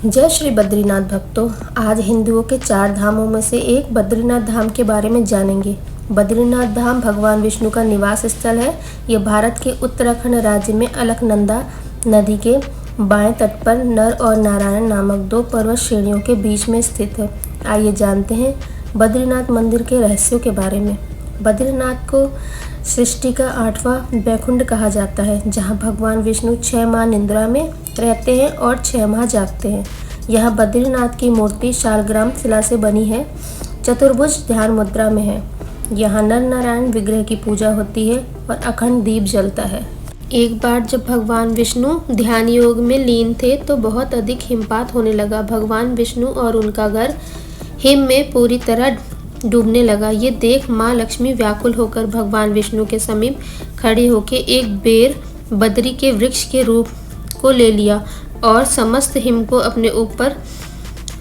जय श्री बद्रीनाथ भक्तों। आज हिंदुओं के 4 धामों में से एक बद्रीनाथ धाम के बारे में जानेंगे। बद्रीनाथ धाम भगवान विष्णु का निवास स्थल है। यह भारत के उत्तराखंड राज्य में अलकनंदा नदी के बाएं तट पर नर और नारायण नामक 2 पर्वत श्रेणियों के बीच में स्थित है। आइए जानते हैं बद्रीनाथ मंदिर के रहस्यों के बारे में। बद्रीनाथ को सृष्टि का 8वां बैकुंठ कहा जाता है, जहां भगवान विष्णु 6 माह निद्रा में रहते हैं और 6 माह जागते हैं। यहाँ बद्रीनाथ की मूर्ति शालग्राम शिला से बनी है, चतुर्भुज ध्यान मुद्रा में है। यहाँ नर नारायण विग्रह की पूजा होती है और अखंड दीप जलता है। एक बार जब भगवान विष्णु ध्यान योग में लीन थे तो बहुत अधिक हिमपात होने लगा। भगवान विष्णु और उनका घर हिम में पूरी तरह डूबने लगा। ये देख माँ लक्ष्मी व्याकुल होकर भगवान विष्णु के समीप खड़े होकर एक बेर बद्री के वृक्ष के रूप को ले लिया और समस्त हिम को अपने ऊपर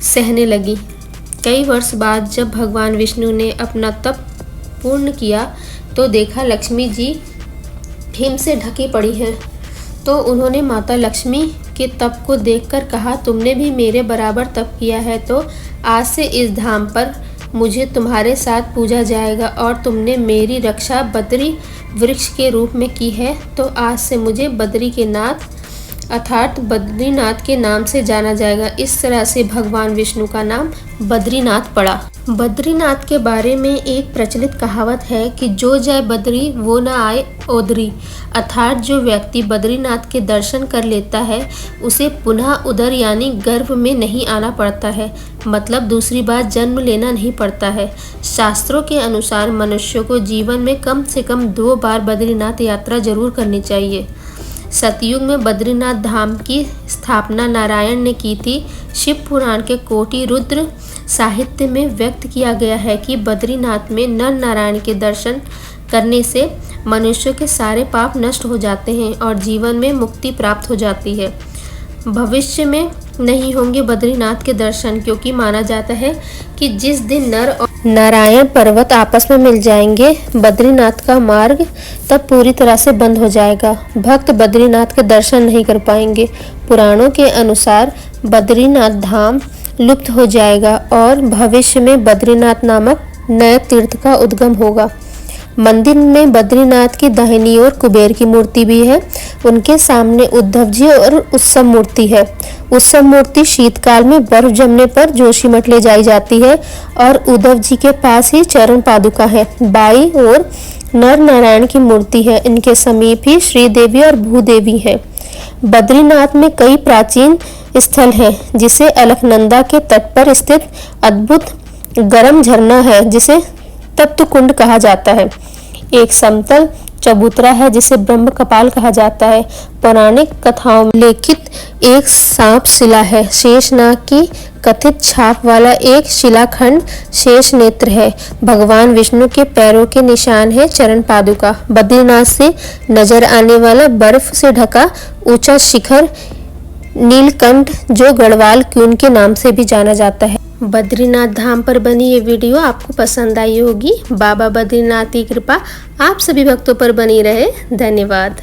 सहने लगी। कई वर्ष बाद जब भगवान विष्णु ने अपना तप पूर्ण किया तो देखा लक्ष्मी जी हिम से ढकी पड़ी हैं। तो उन्होंने माता लक्ष्मी के तप को देखकर कहा, तुमने भी मेरे बराबर तप किया है तो आज से इस धाम पर मुझे तुम्हारे साथ पूजा जाएगा और तुमने मेरी रक्षा बद्री वृक्ष के रूप में की है तो आज से मुझे बद्री के नाथ अर्थात बद्रीनाथ के नाम से जाना जाएगा। इस तरह से भगवान विष्णु का नाम बद्रीनाथ पड़ा। बद्रीनाथ के बारे में एक प्रचलित कहावत है कि जो जाए बद्री वो न आए ओदरी, अर्थात जो व्यक्ति बद्रीनाथ के दर्शन कर लेता है उसे पुनः उदर यानी गर्भ में नहीं आना पड़ता है, मतलब दूसरी बार जन्म लेना नहीं पड़ता है। शास्त्रों के अनुसार मनुष्य को जीवन में कम से कम 2 बार बद्रीनाथ यात्रा जरूर करनी चाहिए। सतयुग में बद्रीनाथ धाम की स्थापना नारायण ने की थी। शिव पुराण के कोटि रुद्र साहित्य में व्यक्त किया गया है कि बद्रीनाथ में नर नारायण के दर्शन करने से मनुष्य के सारे पाप नष्ट हो जाते हैं और जीवन में मुक्ति प्राप्त हो जाती है। भविष्य में नहीं होंगे बद्रीनाथ के दर्शन, क्योंकि माना जाता है कि जिस दिन नर और नारायण पर्वत आपस में मिल जाएंगे बद्रीनाथ का मार्ग तब पूरी तरह से बंद हो जाएगा। भक्त बद्रीनाथ के दर्शन नहीं कर पाएंगे। पुराणों के अनुसार बद्रीनाथ धाम लुप्त हो जाएगा और भविष्य में बद्रीनाथ नामक नए तीर्थ का उद्गम होगा। मंदिर में बद्रीनाथ की दाहिनी ओर कुबेर की मूर्ति भी है। उनके सामने उद्धव जी और उत्सव मूर्ति है। उत्सव मूर्ति शीतकाल में बर्फ जमने पर जोशीमठ ले जाई जाती है और उद्धव जी के पास ही चरण पादुका है। बाई ओर नर नारायण की मूर्ति है। इनके समीप ही श्रीदेवी और भूदेवी है। बद्रीनाथ में कई प्राचीन स्थल हैं, जिसे अलकनंदा के तट पर स्थित अद्भुत गर्म झरना है जिसे तप्त कुंड कहा जाता है। एक समतल चबूतरा है जिसे ब्रह्म कपाल कहा जाता है। पौराणिक कथाओं में लिखित एक सांप शिला है। शेषनाग की कथित छाप वाला एक शिलाखंड शेष नेत्र है। भगवान विष्णु के पैरों के निशान है चरण पादुका। बद्रीनाथ से नजर आने वाला बर्फ से ढका ऊंचा शिखर नीलकंठ जो गढ़वाल क्यून के नाम से भी जाना जाता है। बद्रीनाथ धाम पर बनी ये वीडियो आपको पसंद आई होगी। बाबा बद्रीनाथ की कृपा आप सभी भक्तों पर बनी रहे। धन्यवाद।